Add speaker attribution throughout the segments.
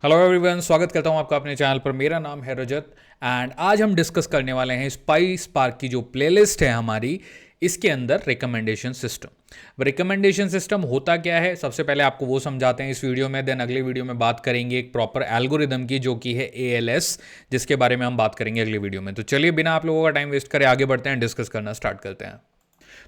Speaker 1: Hello everyone, स्वागत करता हूं आपका अपने चैनल पर। मेरा नाम है रजत एंड आज हम डिस्कस करने वाले हैं स्पाइस पार्क की जो प्लेलिस्ट है हमारी, इसके अंदर रिकमेंडेशन सिस्टम। रिकमेंडेशन सिस्टम होता क्या है, सबसे पहले आपको वो समझाते हैं इस वीडियो में, देन अगले वीडियो में बात करेंगे एक प्रॉपर एल्गोरिदम की जो कि है ALS, जिसके बारे में हम बात करेंगे अगले वीडियो में। तो चलिए बिना आप लोगों का टाइम वेस्ट करें आगे बढ़ते हैं, डिस्कस करना स्टार्ट करते हैं।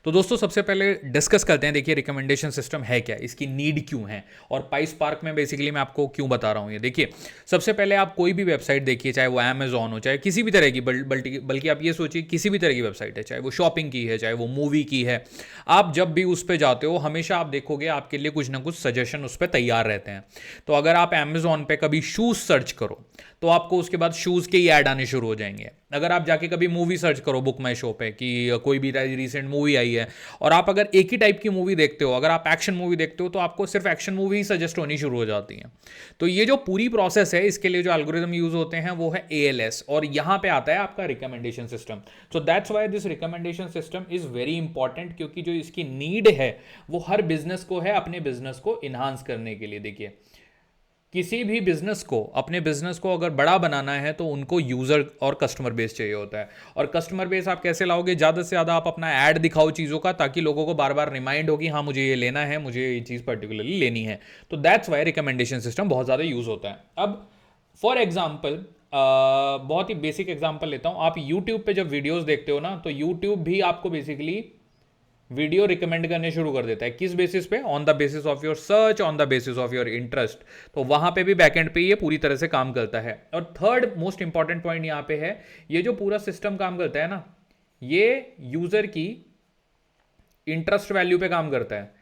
Speaker 1: तो दोस्तों सबसे पहले डिस्कस करते हैं, देखिए रिकमेंडेशन सिस्टम है क्या, इसकी नीड क्यों है और पाइस पार्क में बेसिकली मैं आपको क्यों बता रहा हूँ ये। देखिए सबसे पहले आप कोई भी वेबसाइट देखिए, चाहे वो अमेजॉन हो, चाहे किसी भी तरह की, बल्कि आप ये सोचिए किसी भी तरह की वेबसाइट है, चाहे वो शॉपिंग की है, चाहे वो मूवी की है, आप जब भी उस पर जाते हो हमेशा आप देखोगे आपके लिए कुछ ना कुछ सजेशन उस पर तैयार रहते हैं। तो अगर आप अमेजॉन पे कभी शूज़ सर्च करो तो आपको उसके बाद शूज़ के ही ऐड आने शुरू हो जाएंगे। अगर आप जाके कभी मूवी सर्च करो बुक माई शो पे कि कोई भी रिसेंट मूवी आई है और आप अगर एक ही टाइप की मूवी देखते हो, अगर आप एक्शन मूवी देखते हो तो आपको सिर्फ एक्शन मूवी ही सजेस्ट होनी शुरू हो जाती है। तो ये जो पूरी प्रोसेस है, इसके लिए जो एल्गोरिदम यूज होते हैं वो है ALS, और यहाँ पे आता है आपका recommendation system. So that's why this recommendation system is very important, क्योंकि जो इसकी नीड है वो हर बिजनेस को है अपने बिजनेस को इन्हांस करने के लिए। देखिए किसी भी बिजनेस को, अपने बिजनेस को अगर बड़ा बनाना है तो उनको यूजर और कस्टमर बेस चाहिए होता है। और कस्टमर बेस आप कैसे लाओगे, ज़्यादा से ज़्यादा आप अपना ऐड दिखाओ चीज़ों का, ताकि लोगों को बार बार रिमाइंड हो कि हाँ मुझे ये लेना है, मुझे ये चीज़ पर्टिकुलरली लेनी है। तो दैट्स वाई रिकमेंडेशन सिस्टम बहुत ज़्यादा यूज़ होता है। अब फॉर एग्जाम्पल, बहुत ही बेसिक एग्जाम्पल लेता हूँ। आप यूट्यूब पे जब वीडियोज़ देखते हो ना, तो यूट्यूब भी आपको बेसिकली वीडियो रिकमेंड करने शुरू कर देता है। किस बेसिस पे? On the basis of your search, on the basis of your interest. तो वहां पे भी बैकएंड पे ये पूरी तरह से काम करता है। और थर्ड मोस्ट इंपॉर्टेंट पॉइंट यहां पे है, ये जो पूरा सिस्टम काम करता है ना, ये यूजर की इंटरेस्ट वैल्यू पे काम करता है।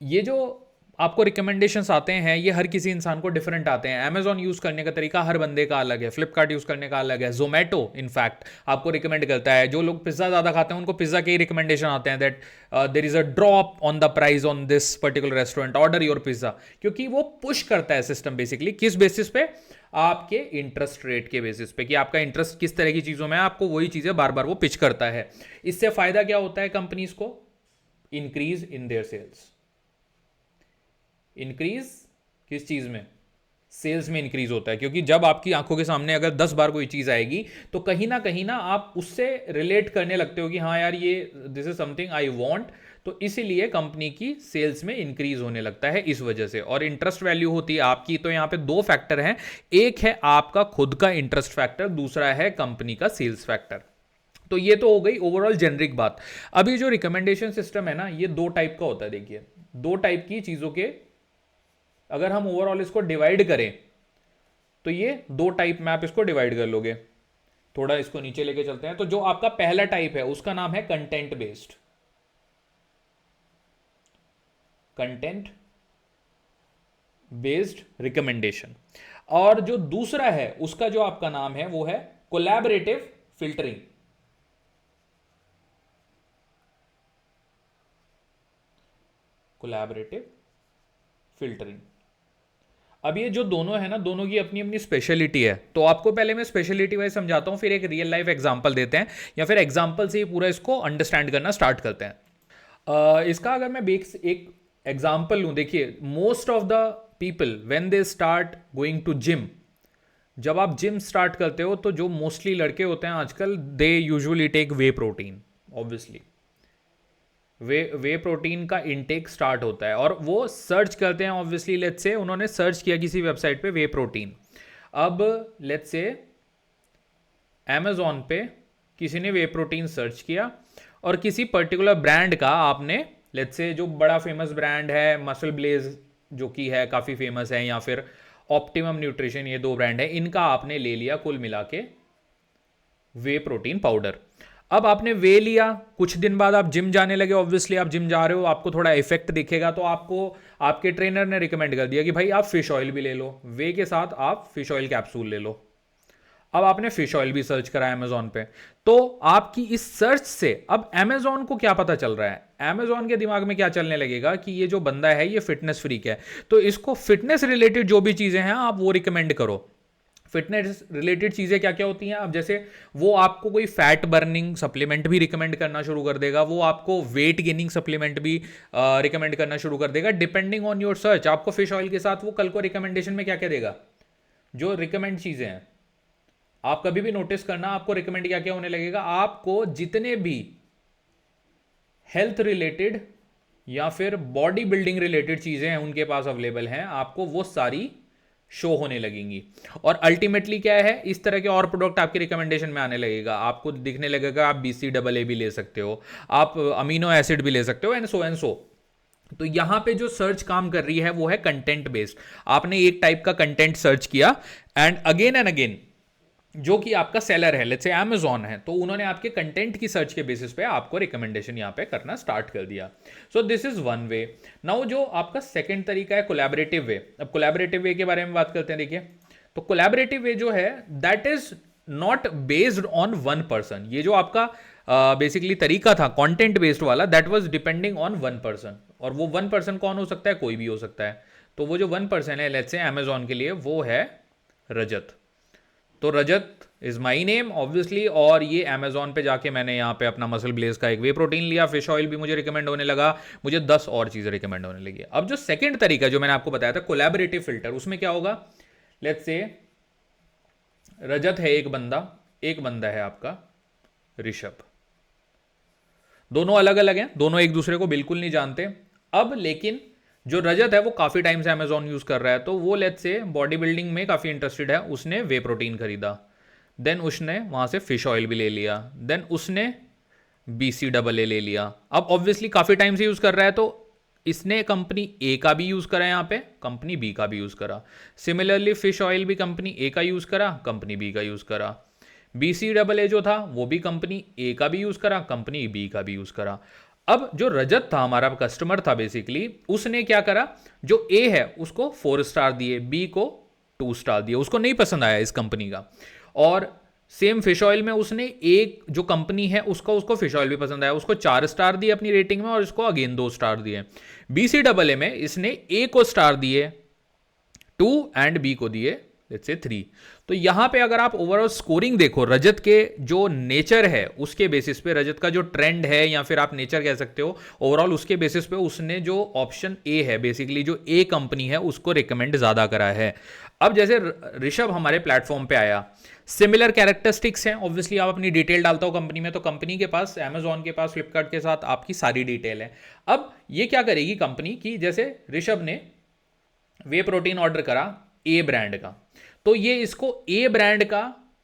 Speaker 1: ये जो आपको रिकमेंडेशंस आते हैं ये हर किसी इंसान को डिफरेंट आते हैं। अमेजॉन यूज करने का तरीका हर बंदे का अलग है, फ्लिपकार्ट यूज करने का अलग है, जोमेटो इनफैक्ट आपको रिकमेंड करता है। जो लोग पिज्जा ज्यादा खाते हैं उनको पिज्जा के ही रिकमेंडेशन आते हैं, that there is a drop on the price on this particular restaurant, order your pizza. क्योंकि वो पुश करता है सिस्टम बेसिकली किस बेसिस पे, आपके इंटरेस्ट रेट के बेसिस पे, कि आपका इंटरेस्ट किस तरह की चीजों में है, आपको वही चीजें बार बार वो पिच करता है। इससे फायदा क्या होता है कंपनीज को? Increase in their sales. Increase किस चीज में? सेल्स में इंक्रीज होता है। क्योंकि जब आपकी आंखों के सामने अगर 10 बार कोई चीज आएगी तो कहीं ना आप उससे रिलेट करने लगते हो कि हाँ यार ये this is something I want. तो इसीलिए कंपनी की सेल्स में इंक्रीज होने लगता है इस वजह से। और इंटरेस्ट वैल्यू होती है आपकी। तो यहां पे दो फैक्टर हैं, एक है आपका खुद का इंटरेस्ट फैक्टर, दूसरा है कंपनी का सेल्स फैक्टर। तो ये तो हो गई ओवरऑल जेनरिक बात। अभी जो रिकमेंडेशन सिस्टम है ना, ये दो टाइप का होता है। देखिए दो टाइप की चीजों के अगर हम ओवरऑल इसको डिवाइड करें तो ये दो टाइप में आप इसको डिवाइड कर लोगे। थोड़ा इसको नीचे लेके चलते हैं। तो जो आपका पहला टाइप है उसका नाम है content based. Content based recommendation. और जो दूसरा है उसका जो आपका नाम है वो है कोलैबोरेटिव फिल्टरिंग। Collaborative filtering. अब ये जो दोनों है ना, दोनों की अपनी अपनी स्पेशलिटी है। तो आपको पहले मैं स्पेशलिटी वाइज समझाता हूं, फिर एक रियल लाइफ एग्जांपल देते हैं, या फिर एग्जांपल से ही पूरा इसको अंडरस्टैंड करना स्टार्ट करते हैं। इसका अगर मैं एक एग्जांपल लूं, देखिए most of the people when they start going to gym, जब आप जिम स्टार्ट करते हो तो जो मोस्टली लड़के होते हैं आजकल, they usually take whey protein. Obviously whey protein का इनटेक स्टार्ट होता है और वो सर्च करते हैं। ऑब्वियसली लेट्स से उन्होंने सर्च किया किसी वेबसाइट पे वे प्रोटीन। अब लेट्स से अमेजॉन पे किसी ने वे प्रोटीन सर्च किया और किसी पर्टिकुलर ब्रांड का आपने, लेट्स से जो बड़ा फेमस ब्रांड है मसल ब्लेज, जो कि है काफ़ी फेमस है, या फिर ऑप्टिमम न्यूट्रिशन, ये दो ब्रांड है, इनका आपने ले लिया कुल मिला के वे प्रोटीन पाउडर। अब आपने वे लिया, कुछ दिन बाद आप जिम जाने लगे। ऑब्वियसली आप जिम जा रहे हो, आपको थोड़ा इफेक्ट दिखेगा, तो आपको आपके ट्रेनर ने रिकमेंड कर दिया कि भाई आप फिश ऑयल भी ले लो, वे के साथ आप फिश ऑयल कैप्सूल ले लो। अब आपने फिश ऑयल भी सर्च करा अमेजोन पे, तो आपकी इस सर्च से अब अमेजोन को क्या पता चल रहा है? अमेजोन के दिमाग में क्या चलने लगेगा कि ये जो बंदा है ये फिटनेस फ्रीक है, तो इसको फिटनेस रिलेटेड जो भी चीजें हैं आप वो रिकमेंड करो। फिटनेस रिलेटेड चीज़ें क्या क्या होती हैं? अब जैसे वो आपको कोई फैट बर्निंग सप्लीमेंट भी रिकमेंड करना शुरू कर देगा, वो आपको वेट गेनिंग सप्लीमेंट भी रिकमेंड करना शुरू कर देगा, डिपेंडिंग ऑन योर सर्च। आपको फिश ऑयल के साथ वो कल को रिकमेंडेशन में क्या क्या देगा? जो रिकमेंड चीज़ें हैं, आप कभी भी नोटिस करना आपको रिकमेंड क्या क्या होने लगेगा, आपको जितने भी हेल्थ रिलेटेड या फिर बॉडी बिल्डिंग रिलेटेड चीज़ें हैं उनके पास अवेलेबल हैं, आपको वो सारी शो होने लगेंगी। और अल्टीमेटली क्या है, इस तरह के और प्रोडक्ट आपके रिकमेंडेशन में आने लगेगा, आपको दिखने लगेगा आप BCAA भी ले सकते हो, आप अमीनो एसिड भी ले सकते हो, एंड सो। तो यहां पे जो सर्च काम कर रही है वो है कंटेंट बेस्ड। आपने एक टाइप का कंटेंट सर्च किया एंड अगेन जो कि आपका सेलर है, लेट्स से Amazon है, तो उन्होंने आपके कंटेंट की सर्च के बेसिस पे आपको रिकमेंडेशन यहाँ पे करना स्टार्ट कर दिया। So this is one way. Now जो आपका सेकंड तरीका है कोलैबोरेटिव वे। अब कोलैबोरेटिव वे के बारे में बात करते हैं। देखिए, तो कोलैबोरेटिव वे जो है that is not based on one person. ये जो आपका बेसिकली तरीका था कंटेंट बेस्ड वाला, that was depending on one person. और वो वन पर्सन कौन हो सकता है, कोई भी हो सकता है। तो वो जो वन पर्सन है लेट्स से Amazon के लिए वो है रजत। तो रजत इज माई नेम ऑब्वियसली, और ये Amazon पे जाके मैंने यहाँ पे अपना मसल ब्लेज का एक वे प्रोटीन लिया, फिश ऑयल भी मुझे रिकमेंड होने लगा, मुझे 10 और चीज़ें रिकमेंड होने लगी। अब जो सेकंड तरीका जो मैंने आपको बताया था कोलैबोरेटिव फिल्टर, उसमें क्या होगा, लेट्स से रजत है एक बंदा है आपका ऋषभ। दोनों अलग अलग हैं, दोनों एक दूसरे को बिल्कुल नहीं जानते। अब लेकिन जो रजत है वो काफ़ी टाइम से Amazon यूज़ कर रहा है, तो वो लेट्स से बॉडी बिल्डिंग में काफ़ी इंटरेस्टेड है, उसने वे प्रोटीन खरीदा, देन उसने वहाँ से फिश ऑयल भी ले लिया, देन उसने BCAA ले लिया। अब ऑब्वियसली काफ़ी टाइम से यूज़ कर रहा है, तो इसने कंपनी ए का भी यूज़ करा, यहाँ पे कंपनी बी का भी यूज़ करा। सिमिलरली फिश ऑयल भी कंपनी ए का यूज़ करा, कंपनी बी का यूज़ करा। BCAA जो था वो भी कंपनी ए का भी यूज़ करा, कंपनी बी का भी यूज़ करा। अब जो रजत था हमारा कस्टमर था बेसिकली, उसने क्या करा, जो ए है उसको 4 स्टार दिए, बी को 2 स्टार दिए, उसको नहीं पसंद आया इस कंपनी का। और सेम फिश ऑयल में उसने एक जो कंपनी है उसको फिश ऑयल भी पसंद आया, उसको 4 स्टार दिए अपनी रेटिंग में, और इसको अगेन 2 स्टार दिए। BCAA में इसने ए को स्टार दिए 2 एंड बी को दिए लेट्स से 3। तो यहां पे अगर आप ओवरऑल स्कोरिंग देखो, रजत के जो नेचर है उसके बेसिस पे, रजत का जो ट्रेंड है या फिर आप नेचर कह सकते हो, ओवरऑल उसके बेसिस पे उसने जो ऑप्शन ए है बेसिकली जो ए कंपनी है उसको रिकमेंड ज्यादा करा है। अब जैसे ऋषभ हमारे प्लेटफॉर्म पे आया, सिमिलर कैरेक्टरिस्टिक्स हैं, ऑब्वियसली आप अपनी डिटेल डालता हो कंपनी में, तो कंपनी के पास, Amazon के पास, फ्लिपकार्ट के साथ आपकी सारी डिटेल है। अब ये क्या करेगी कंपनी की, जैसे ऋषभ ने वे प्रोटीन ऑर्डर करा ए ब्रांड का, तो ये इसको ए ब्रांड का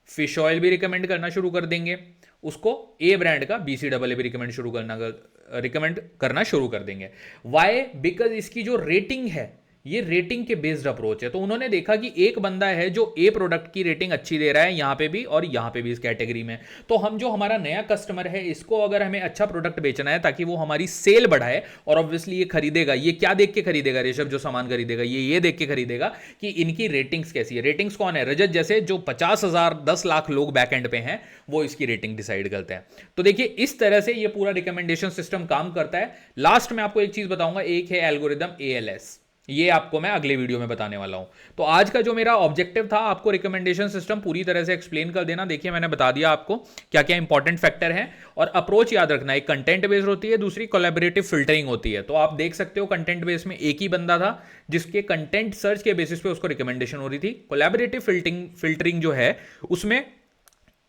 Speaker 1: फिश ऑयल भी रिकमेंड करना शुरू कर देंगे, उसको ए ब्रांड का BCAA भी रिकमेंड करना शुरू कर देंगे। वाई? बिकॉज इसकी जो रेटिंग है ये रेटिंग के बेस्ड अप्रोच है। तो उन्होंने देखा कि एक बंदा है जो ए प्रोडक्ट की रेटिंग अच्छी दे रहा है यहां पे भी और यहां पे भी इस कैटेगरी में, तो हम जो हमारा नया कस्टमर है इसको अगर हमें अच्छा प्रोडक्ट बेचना है ताकि वो हमारी सेल बढ़ाए, और ऑब्वियसली ये खरीदेगा, ये क्या देख के खरीदेगा ऋषभ जो सामान खरीदेगा, ये देख के खरीदेगा कि इनकी रेटिंग्स कैसी है। रेटिंग्स कौन है? रजत जैसे जो 50,000 10 लाख लोग बैक एंड पे हैं वो इसकी रेटिंग डिसाइड करते हैं। तो देखिए इस तरह से ये पूरा रिकमेंडेशन सिस्टम काम करता है। लास्ट में आपको एक चीज बताऊंगा, एक है एल्गोरिदम ALS, ये आपको मैं अगले वीडियो में बताने वाला हूं। तो आज का जो मेरा ऑब्जेक्टिव था आपको रिकमेंडेशन सिस्टम पूरी तरह से एक्सप्लेन कर देना। देखिए मैंने बता दिया आपको क्या क्या इंपॉर्टेंट फैक्टर हैं, और अप्रोच याद रखना, एक कंटेंट बेस्ड होती है, दूसरी कोलैबोरेटिव फिल्टरिंग होती है। तो आप देख सकते हो कंटेंट बेस में एक ही बंदा था जिसके कंटेंट सर्च के बेसिस पे उसको रिकमेंडेशन हो रही थी। कोलैबोरेटिव फिल्टरिंग जो है उसमें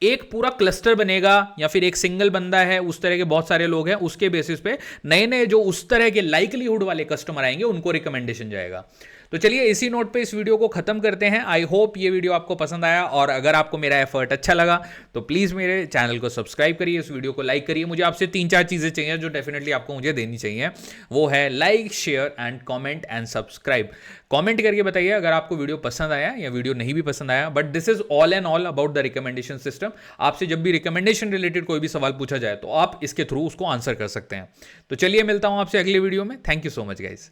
Speaker 1: एक पूरा क्लस्टर बनेगा, या फिर एक सिंगल बंदा है, उस तरह के बहुत सारे लोग हैं, उसके बेसिस पे नए नए जो उस तरह के लाइकलीहुड वाले कस्टमर आएंगे उनको रिकमेंडेशन जाएगा। तो चलिए इसी नोट पे इस वीडियो को खत्म करते हैं। आई होप ये वीडियो आपको पसंद आया, और अगर आपको मेरा एफर्ट अच्छा लगा तो प्लीज़ मेरे चैनल को सब्सक्राइब करिए, इस वीडियो को लाइक करिए। मुझे आपसे 3-4 चीज़ें चाहिए जो डेफिनेटली आपको मुझे देनी चाहिए, वो है like, share and comment and subscribe. Comment करके बताइए अगर आपको वीडियो पसंद आया या वीडियो नहीं भी पसंद आया, but this is all and all about the recommendation system. आपसे जब भी रिकमेंडेशन रिलेटेड कोई भी सवाल पूछा जाए तो आप इसके थ्रू उसको आंसर कर सकते हैं। तो चलिए मिलता हूं आपसे अगले वीडियो में। Thank you so much guys.